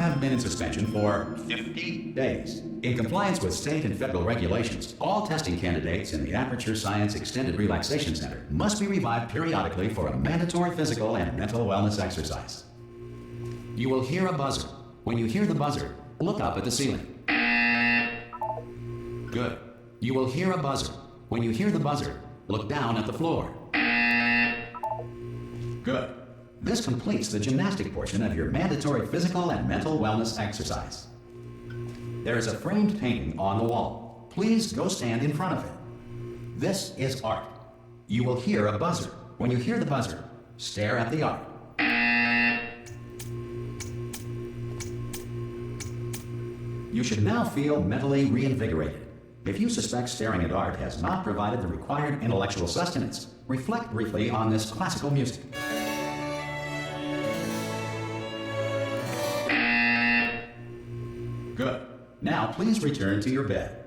have been in suspension for 50 days. In compliance with state and federal regulations, all testing candidates in the Aperture Science Extended Relaxation Center must be revived periodically for a mandatory physical and mental wellness exercise. You will hear a buzzer. When you hear the buzzer, look up at the ceiling. Good. You will hear a buzzer. When you hear the buzzer, look down at the floor. Good. This completes the gymnastic portion of your mandatory physical and mental wellness exercise. There is a framed painting on the wall. Please go stand in front of it. This is art. You will hear a buzzer. When you hear the buzzer, stare at the art. You should now feel mentally reinvigorated. If you suspect staring at art has not provided the required intellectual sustenance, reflect briefly on this classical music. Good. Now please return to your bed.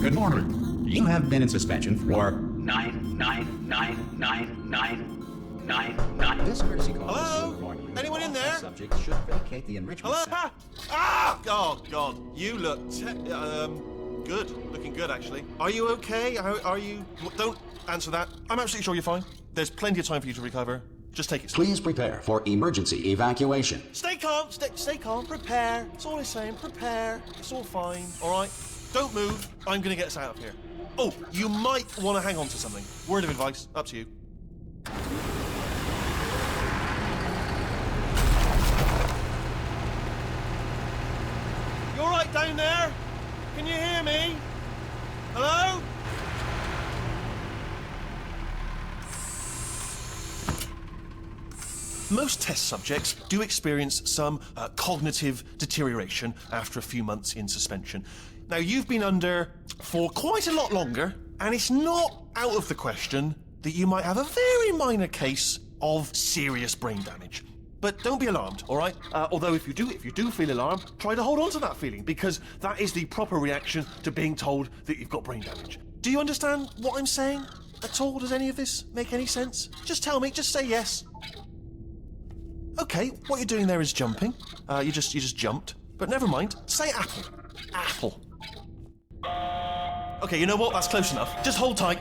Good morning. You have been in suspension for 9999999. This courtesy call. Hello? Anyone in there? Subjects should vacate the enrichment Hello? center. Oh, God. You look good. Looking good, actually. Are you okay? Are you... Don't answer that. I'm absolutely sure you're fine. There's plenty of time for you to recover. Just take it slow. Please prepare for emergency evacuation. Stay calm. Stay calm. Prepare. That's all I'm saying. Prepare. It's all fine. All right? Don't move. I'm going to get us out of here. Oh, you might want to hang on to something. Word of advice. Up to you. You all right down there? Can you hear me? Hello? Most test subjects do experience some cognitive deterioration after a few months in suspension. Now, you've been under for quite a lot longer, and it's not out of the question that you might have a very minor case of serious brain damage. But don't be alarmed, all right? Although if you do feel alarmed, try to hold on to that feeling, because that is the proper reaction to being told that you've got brain damage. Do you understand what I'm saying at all? Does any of this make any sense? Just tell me, just say yes. Okay, what you're doing there is jumping. You just jumped. But never mind. Say apple. Apple. Okay, you know what? That's close enough. Just hold tight.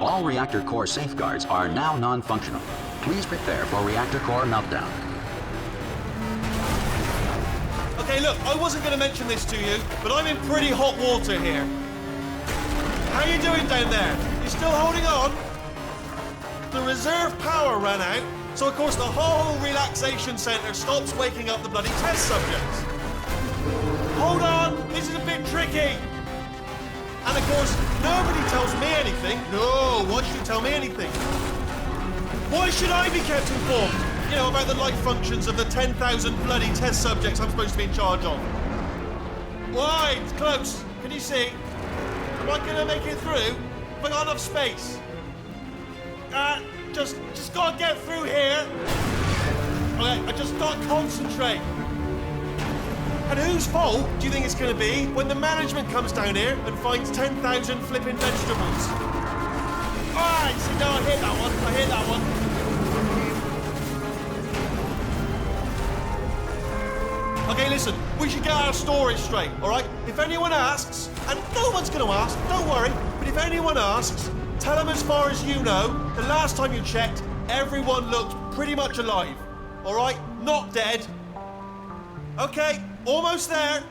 All reactor core safeguards are now non-functional. Please prepare for reactor core meltdown. Okay, look, I wasn't going to mention this to you, but I'm in pretty hot water here. How you doing down there? You still holding on? The reserve power ran out, so of course the whole relaxation centre stops waking up the bloody test subjects. Hold on, this is a bit tricky. And of course, nobody tells me anything. No, why should you tell me anything? Why should I be kept informed? You know, about the life functions of the 10,000 bloody test subjects I'm supposed to be in charge of. Why? It's close. Can you see? Am I gonna make it through? Have I got enough space? Just gotta get through here. Okay, I just gotta concentrate. And whose fault do you think it's gonna be when the management comes down here and finds 10,000 flipping vegetables? Alright, see, no, I hit that one. Okay, listen, we should get our story straight, alright? If anyone asks, and no one's gonna ask, don't worry, but if anyone asks, tell them as far as you know, the last time you checked, everyone looked pretty much alive. Alright? Not dead. Okay, almost there.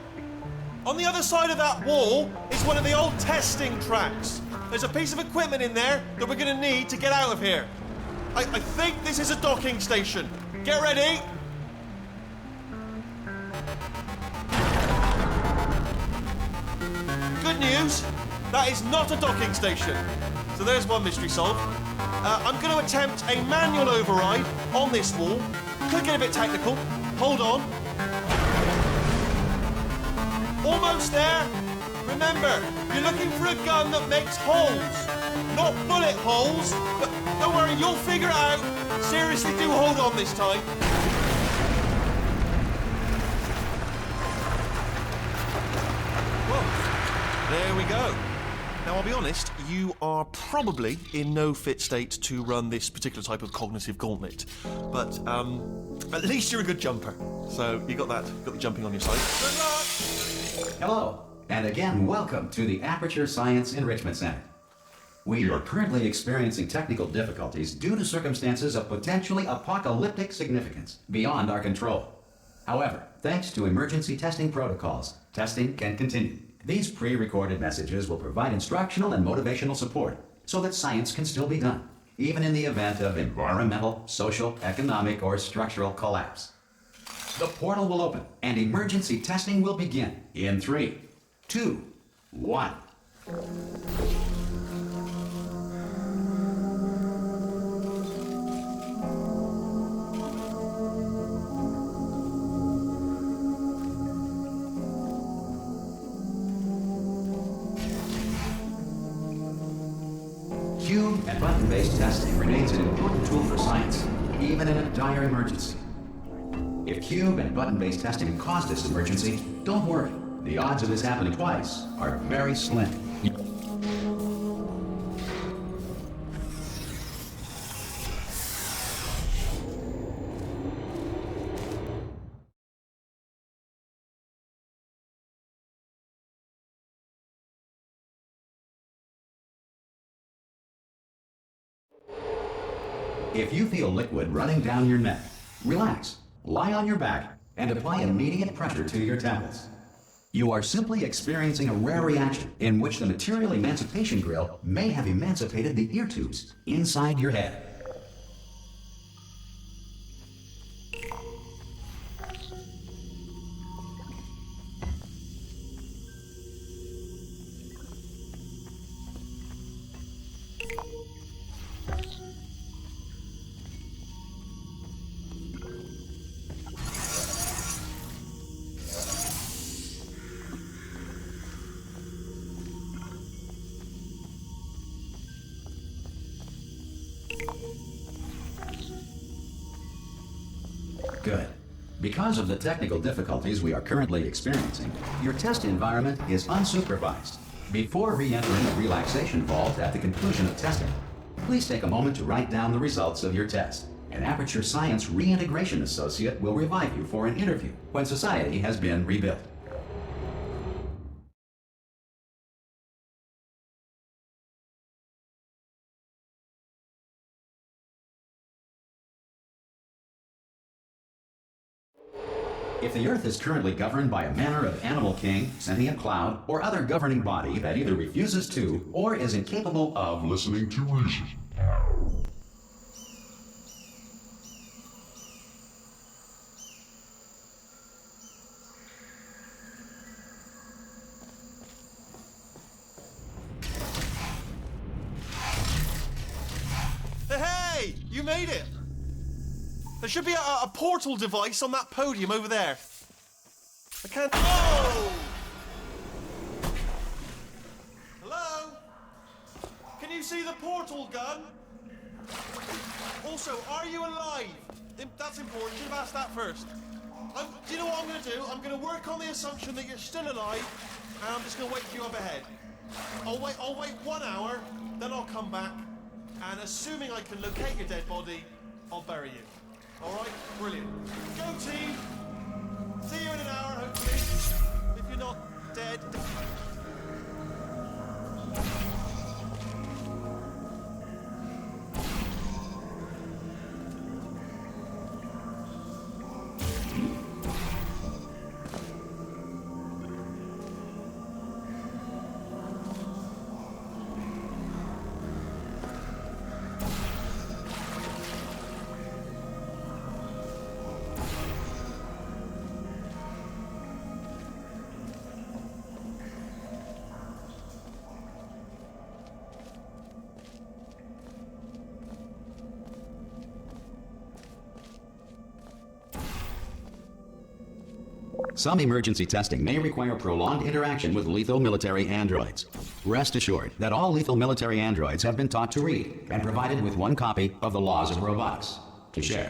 On the other side of that wall is one of the old testing tracks. There's a piece of equipment in there that we're gonna need to get out of here. I think this is a docking station. Get ready. Good news, that is not a docking station. So there's one mystery solved. I'm going to attempt a manual override on this wall. Could get a bit technical. Hold on. Almost there. Remember, you're looking for a gun that makes holes. Not bullet holes, but don't worry, you'll figure it out. Seriously, do hold on this time. Well, there we go. Now, I'll be honest, you are probably in no fit state to run this particular type of cognitive gauntlet. But, at least you're a good jumper. So, you got the jumping on your side. Good luck! Hello, and again, welcome to the Aperture Science Enrichment Center. We are currently experiencing technical difficulties due to circumstances of potentially apocalyptic significance beyond our control. However, thanks to emergency testing protocols, testing can continue. These pre-recorded messages will provide instructional and motivational support so that science can still be done, even in the event of environmental, social, economic, or structural collapse. The portal will open and emergency testing will begin in 3, 2, 1. Cube and button-based testing remains an important tool for science, even in a dire emergency. If cube and button-based testing caused this emergency, don't worry. The odds of this happening twice are very slim. If you feel liquid running down your neck, relax, lie on your back, and apply immediate pressure to your temples. You are simply experiencing a rare reaction in which the material emancipation grill may have emancipated the ear tubes inside your head. Good. Because of the technical difficulties we are currently experiencing, your test environment is unsupervised. Before re-entering the relaxation vault at the conclusion of testing, please take a moment to write down the results of your test. An Aperture Science Reintegration Associate will revive you for an interview when society has been rebuilt. If the Earth is currently governed by a manner of animal king, sentient cloud, or other governing body that either refuses to or is incapable of listening to reason. Hey! You made it! There should be a portal device on that podium over there. I can't... Oh! Hello? Can you see the portal gun? Also, are you alive? That's important. You should have asked that first. Do you know what I'm going to do? I'm going to work on the assumption that you're still alive, and I'm just going to wait for you up ahead. I'll wait 1 hour, then I'll come back, and assuming I can locate your dead body, I'll bury you. All right, brilliant. Go team! See you in an hour, hopefully. If you're not dead. Some emergency testing may require prolonged interaction with lethal military androids. Rest assured that all lethal military androids have been taught to read and provided with 1 copy of the Laws of Robotics to share.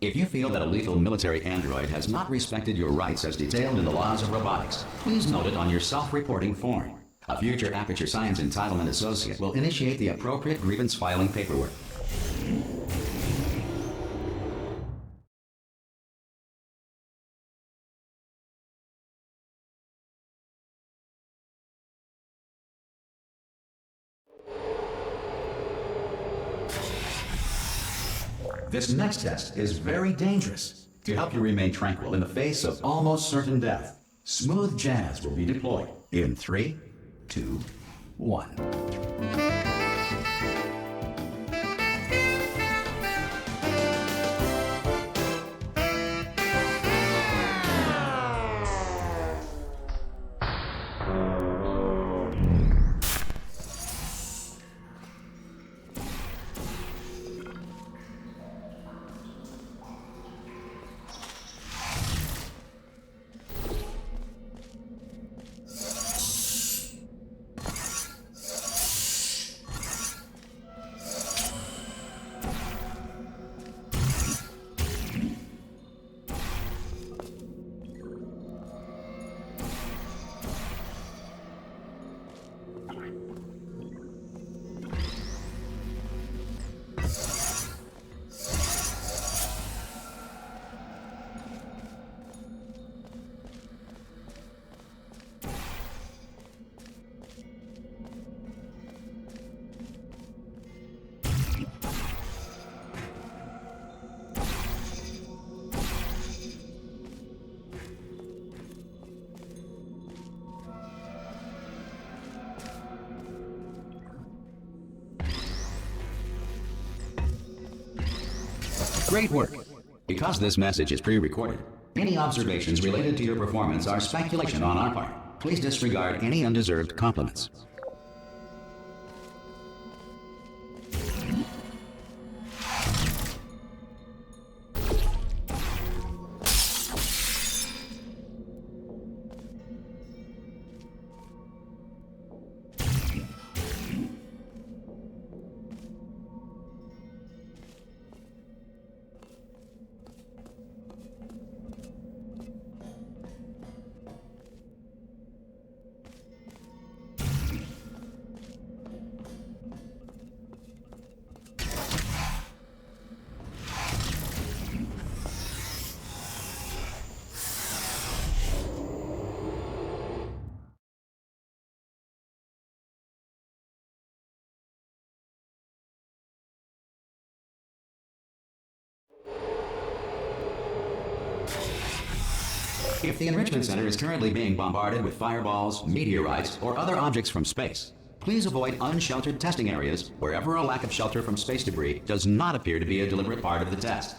If you feel that a lethal military android has not respected your rights as detailed in the laws of robotics, please note it on your self-reporting form. A future Aperture Science Entitlement Associate will initiate the appropriate grievance filing paperwork. This next test is very dangerous. To help you remain tranquil in the face of almost certain death, smooth jazz will be deployed in 3, 2, 1. Great work! Because this message is pre-recorded, any observations related to your performance are speculation on our part. Please disregard any undeserved compliments. If the Enrichment Center is currently being bombarded with fireballs, meteorites, or other objects from space, please avoid unsheltered testing areas wherever a lack of shelter from space debris does not appear to be a deliberate part of the test.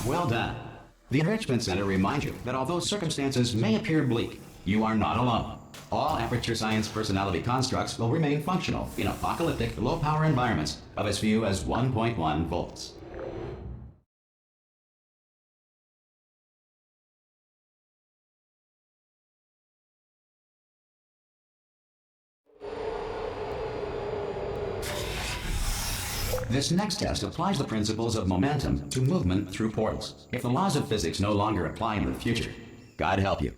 Well done. The Enrichment Center reminds you that although circumstances may appear bleak, you are not alone. All Aperture Science personality constructs will remain functional in apocalyptic, low-power environments of as few as 1.1 volts. This next test applies the principles of momentum to movement through portals. If the laws of physics no longer apply in the future, God help you.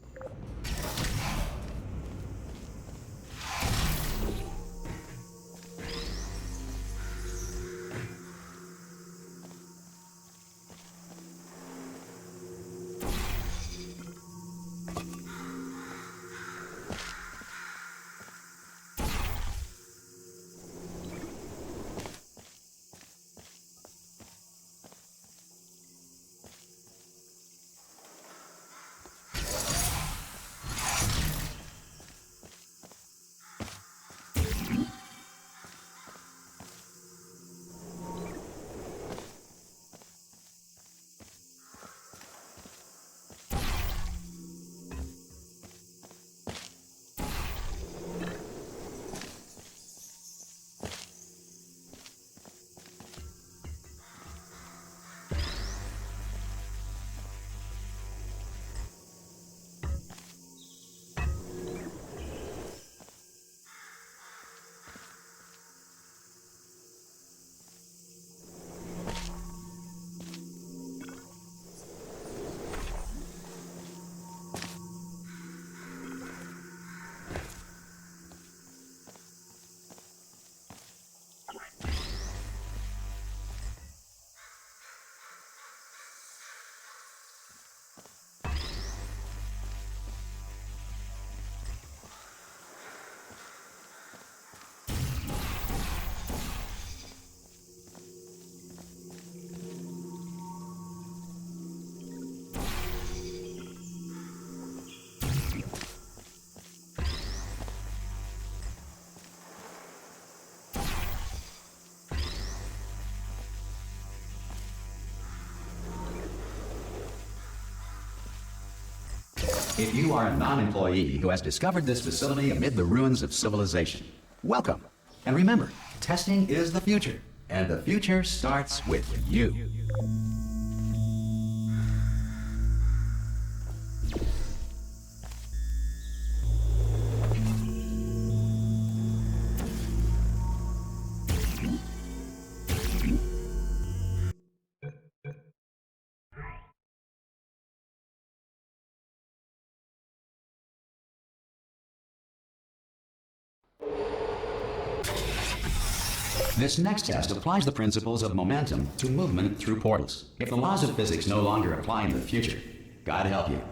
If you are a non-employee who has discovered this facility amid the ruins of civilization, welcome. And remember, testing is the future, and the future starts with you. This next test applies the principles of momentum to movement through portals. If the laws of physics no longer apply in the future, God help you.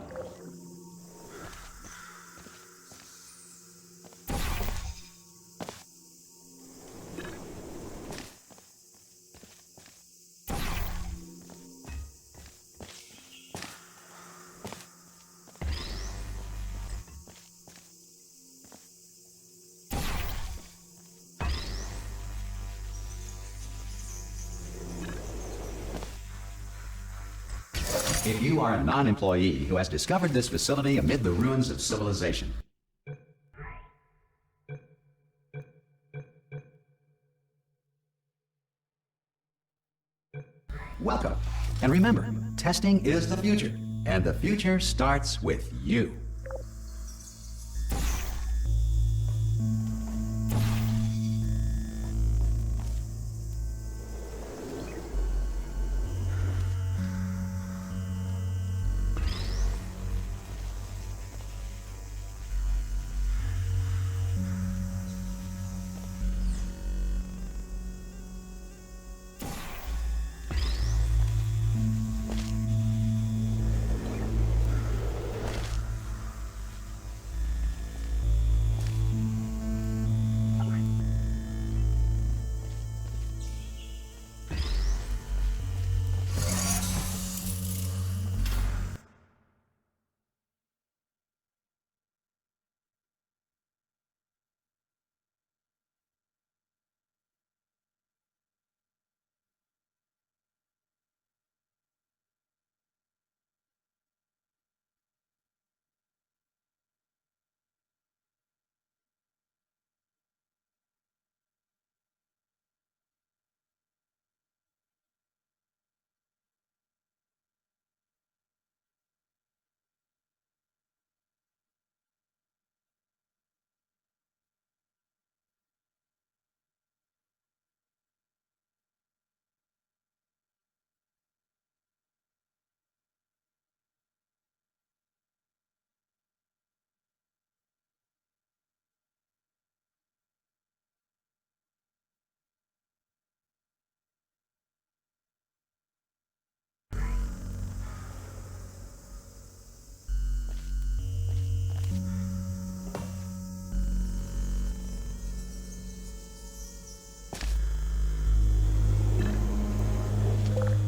If you are a non-employee who has discovered this facility amid the ruins of civilization, welcome. And remember, testing is the future, and the future starts with you.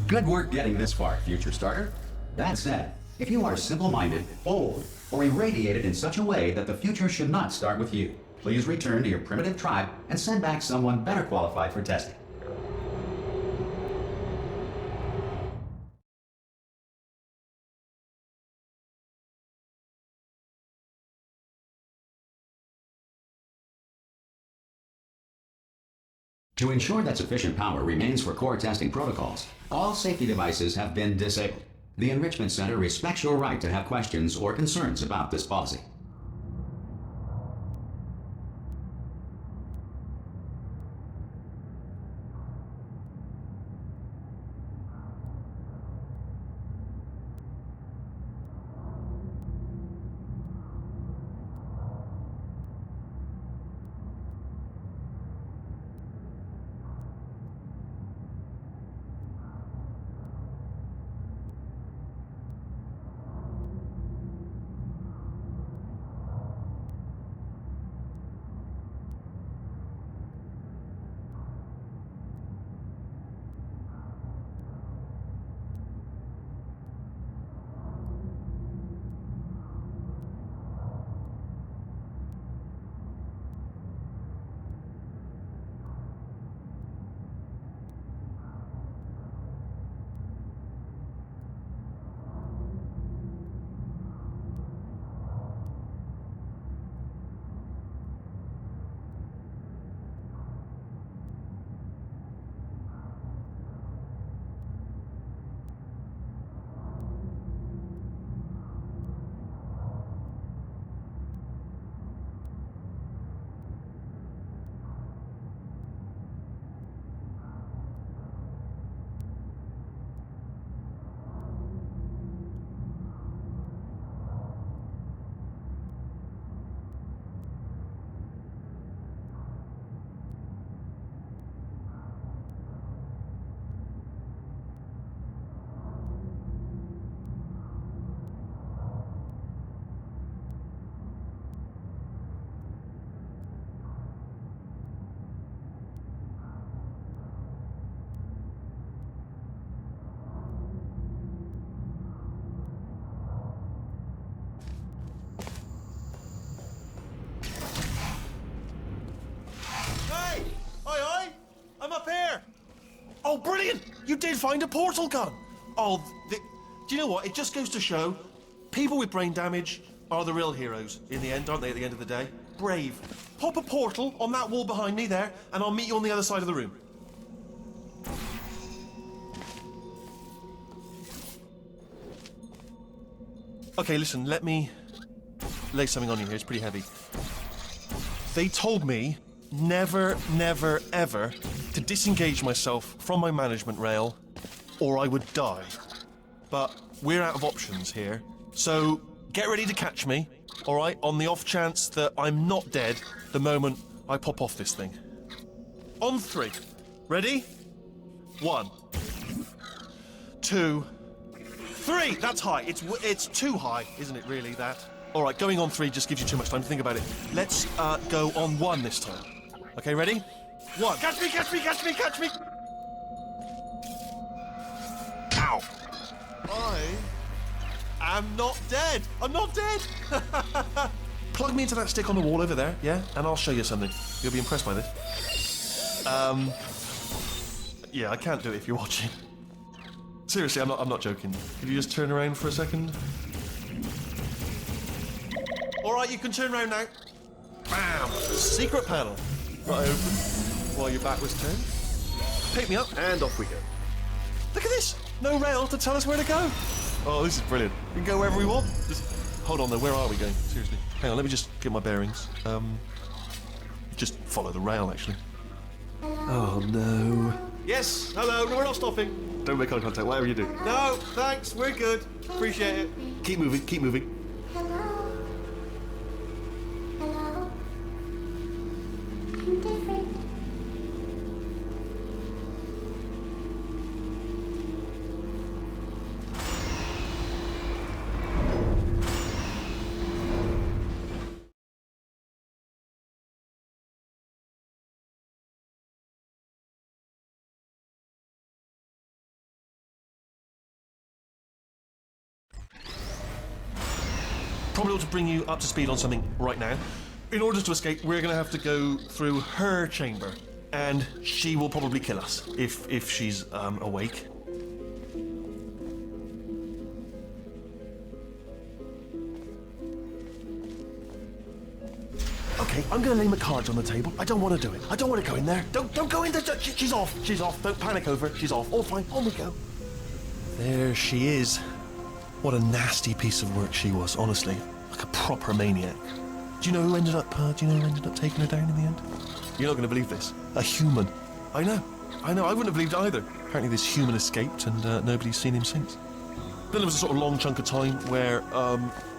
Good work getting this far, future starter. That said, if you are simple-minded, bold, or irradiated in such a way that the future should not start with you, please return to your primitive tribe and send back someone better qualified for testing. To ensure that sufficient power remains for core testing protocols, all safety devices have been disabled. The Enrichment Center respects your right to have questions or concerns about this policy. Oh, brilliant! You did find a portal gun! Oh, do you know what? It just goes to show, people with brain damage are the real heroes in the end, aren't they, at the end of the day? Brave. Pop a portal on that wall behind me there, and I'll meet you on the other side of the room. Okay, listen, let me lay something on you here. It's pretty heavy. They told me never, never, ever to disengage myself from my management rail or I would die. But we're out of options here, so get ready to catch me, all right, on the off chance that I'm not dead the moment I pop off this thing. On 3. Ready? 1, 2, 3. That's high. It's too high, isn't it, really, that? All right, going on 3 just gives you too much time to think about it. Let's go on 1 this time. Okay, ready? 1. Catch me, catch me, catch me, catch me! Ow! I am not dead. I'm not dead. Plug me into that stick on the wall over there, yeah? And I'll show you something. You'll be impressed by this. Yeah, I can't do it if you're watching. Seriously, I'm not joking. Could you just turn around for a second? All right, you can turn around now. Bam! Secret panel. Right open. While your back was turned. Pick me up, and off we go. Look at this! No rail to tell us where to go. Oh, this is brilliant. We can go wherever we want. Just hold on though, where are we going? Seriously. Hang on, let me just get my bearings. Just follow the rail, actually. Oh, no. Yes, hello, no, we're not stopping. Don't make eye contact, whatever you do. No, thanks, we're good. Appreciate it. Keep moving, keep moving. probably ought to bring you up to speed on something right now. In order to escape, we're going to have to go through her chamber. And she will probably kill us, if she's awake. Okay, I'm going to lay my cards on the table. I don't want to do it. I don't want to go in there. Don't go in there. She's off. She's off. Don't panic over her. She's off. All fine. On we go. There she is. What a nasty piece of work she was, honestly. Like a proper maniac. Do you know who ended up taking her down in the end? You're not going to believe this. A human. I know. I wouldn't have believed either. Apparently this human escaped and nobody's seen him since. Then there was a sort of long chunk of time where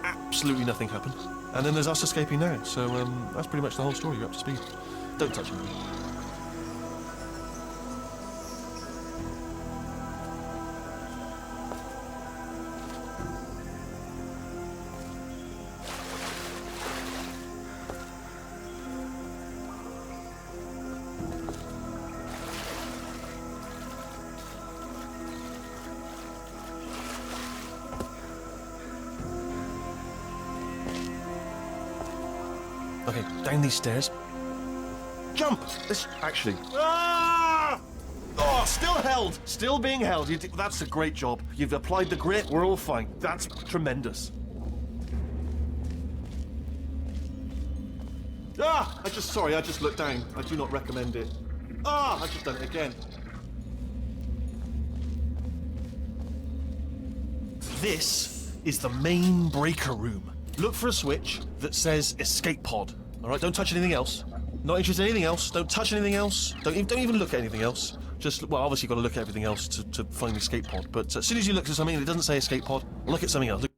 absolutely nothing happened. And then there's us escaping now. So that's pretty much the whole story. You're up to speed. Don't touch him. Okay, down these stairs. Jump! This, actually... Ah! Oh, still held! Still being held. That's a great job. You've applied the grit, we're all fine. That's tremendous. Ah! I just looked down. I do not recommend it. Ah! I've just done it again. This is the main breaker room. Look for a switch that says escape pod. All right, don't touch anything else. Not interested in anything else. Don't touch anything else. Don't even look at anything else. Just, well, obviously you've got to look at everything else to find the escape pod. But as soon as you look at something and it doesn't say escape pod, look at something else. Look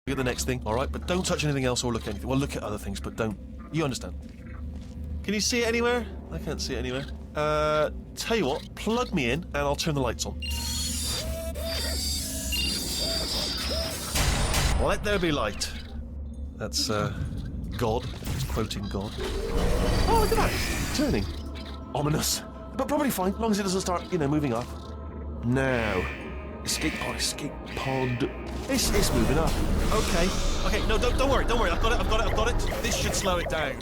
at the next thing, all right? But don't touch anything else or look at anything. Well, look at other things, but don't. You understand? Can you see it anywhere? I can't see it anywhere. Tell you what, plug me in and I'll turn the lights on. Let there be light. That's, God. It's quoting God. Oh, look at that. Turning. Ominous. But probably fine, as long as it doesn't start, moving up. Now. Escape pod. It's moving up. Okay. Okay, no, don't worry. I've got it. This should slow it down.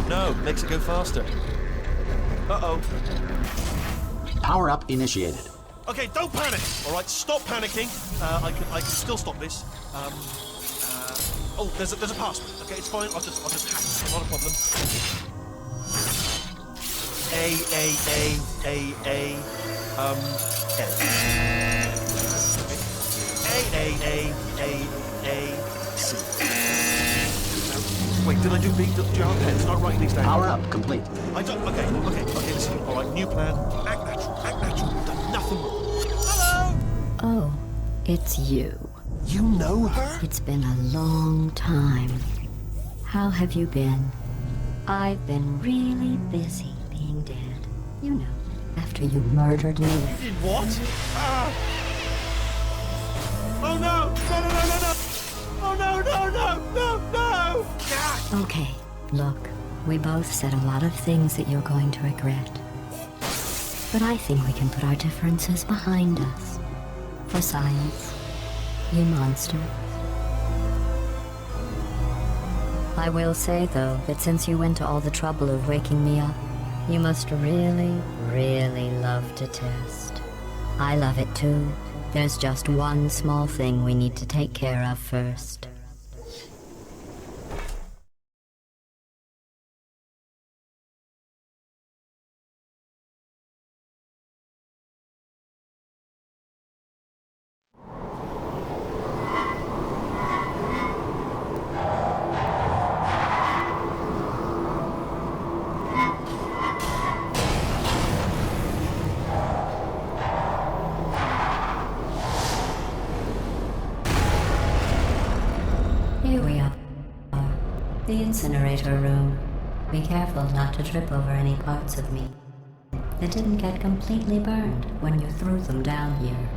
No, makes it go faster. Uh-oh. Power up initiated. Okay, don't panic. All right, stop panicking. I can still stop this. Oh, there's a password. Okay, it's fine. I'll just hack it. Not a problem. A C. Wait, did I do B? Do you have a pen? Start writing these down. Power up complete. I don't. Okay. Listen. All right, new plan. Act natural. You've done nothing wrong. Hello. Oh, it's you. You know her? It's been a long time. How have you been? I've been really busy being dead. You know, after you murdered me. You did what? Oh no! No! Oh no! Okay, look, we both said a lot of things that you're going to regret. But I think we can put our differences behind us. For science, you monster. I will say, though, that since you went to all the trouble of waking me up, you must really, really love to test. I love it too. There's just one small thing we need to take care of first. Here we are. The incinerator room. Be careful not to trip over any parts of me that didn't get completely burned when you threw them down here.